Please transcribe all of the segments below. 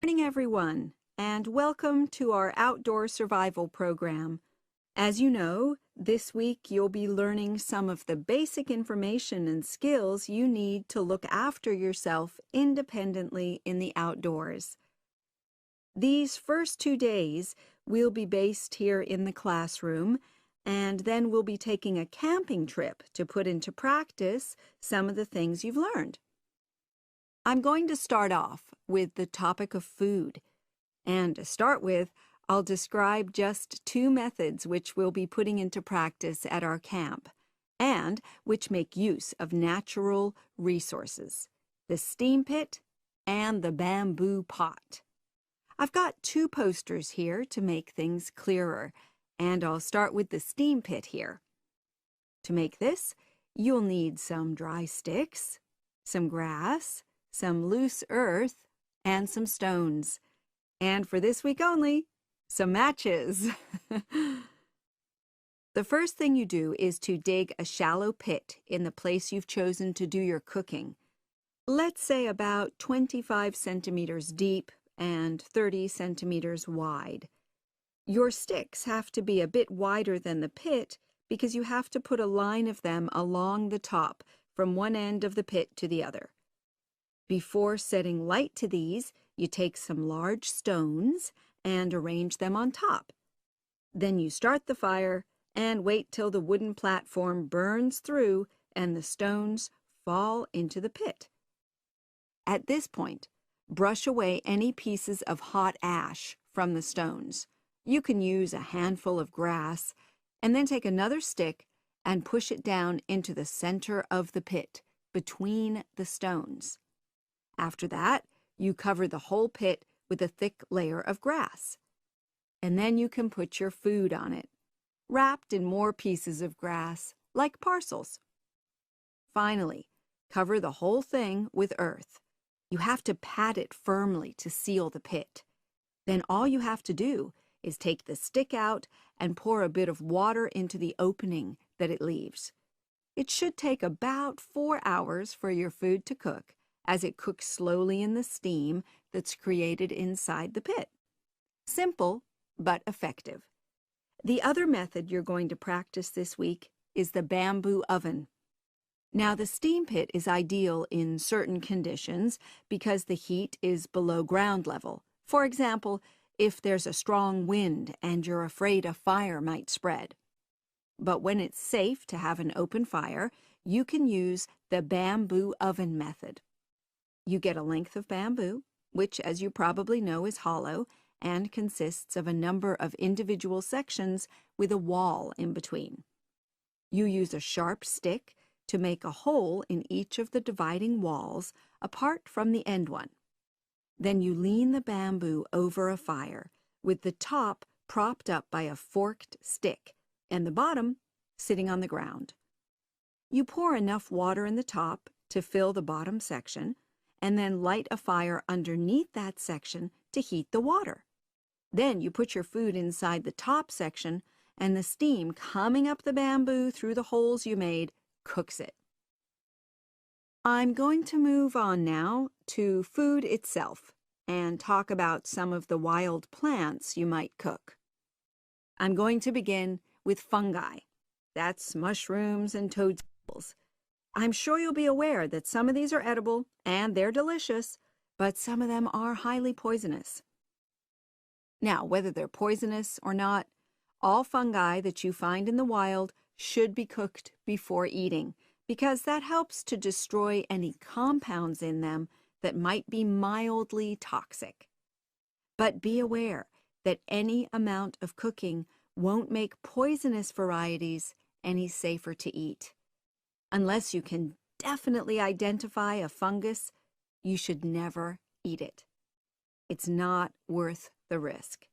Morning, everyone, and welcome to our outdoor survival program. As you know, this week you'll be learning some of the basic information and skills you need to look after yourself independently in the outdoors. These first 2 days will be based here in the classroom, and then we'll be taking a camping trip to put into practice some of the things you've learned. I'm going to start off with the topic of food. And to start with, I'll describe just 2 methods which we'll be putting into practice at our camp, and which make use of natural resources, the steam pit and the bamboo pot. I've got 2 posters here to make things clearer, and I'll start with the steam pit here. To make this, you'll need some dry sticks, some grass, some loose earth, and some stones. And for this week only, some matches. The first thing you do is to dig a shallow pit in the place you've chosen to do your cooking. Let's say about 25 centimeters deep and 30 centimeters wide. Your sticks have to be a bit wider than the pit because you have to put a line of them along the top from one end of the pit to the other. Before setting light to these, you take some large stones and arrange them on top. Then you start the fire and wait till the wooden platform burns through and the stones fall into the pit. At this point, brush away any pieces of hot ash from the stones. You can use a handful of grass and then take another stick and push it down into the center of the pit, between the stones. After that, you cover the whole pit with a thick layer of grass. And then you can put your food on it, wrapped in more pieces of grass, like parcels. Finally, cover the whole thing with earth. You have to pat it firmly to seal the pit. Then all you have to do is take the stick out and pour a bit of water into the opening that it leaves. It should take about 4 hours for your food to cook, as it cooks slowly in the steam that's created inside the pit. Simple, but effective. The other method you're going to practice this week is the bamboo oven. Now, the steam pit is ideal in certain conditions because the heat is below ground level. For example, if there's a strong wind and you're afraid a fire might spread. But when it's safe to have an open fire, you can use the bamboo oven method. You get a length of bamboo, which, as you probably know, is hollow and consists of a number of individual sections with a wall in between. You use a sharp stick to make a hole in each of the dividing walls apart from the end one. Then you lean the bamboo over a fire, with the top propped up by a forked stick and the bottom sitting on the ground. You pour enough water in the top to fill the bottom section, and then light a fire underneath that section to heat the water. Then you put your food inside the top section, and the steam coming up the bamboo through the holes you made cooks it. I'm going to move on now to food itself and talk about some of the wild plants you might cook. I'm going to begin with fungi. That's mushrooms and toadstools. I'm sure you'll be aware that some of these are edible and they're delicious, but some of them are highly poisonous. Now, whether they're poisonous or not, all fungi that you find in the wild should be cooked before eating, because that helps to destroy any compounds in them that might be mildly toxic. But be aware that any amount of cooking won't make poisonous varieties any safer to eat. Unless you can definitely identify a fungus, you should never eat it. It's not worth the risk.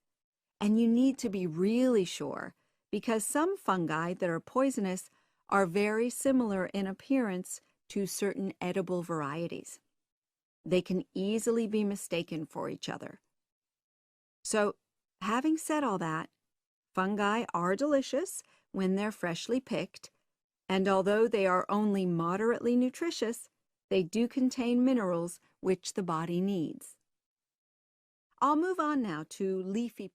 And you need to be really sure, because some fungi that are poisonous are very similar in appearance to certain edible varieties. They can easily be mistaken for each other. So, having said all that, fungi are delicious when they're freshly picked, and although they are only moderately nutritious, they do contain minerals which the body needs. I'll move on now to leafy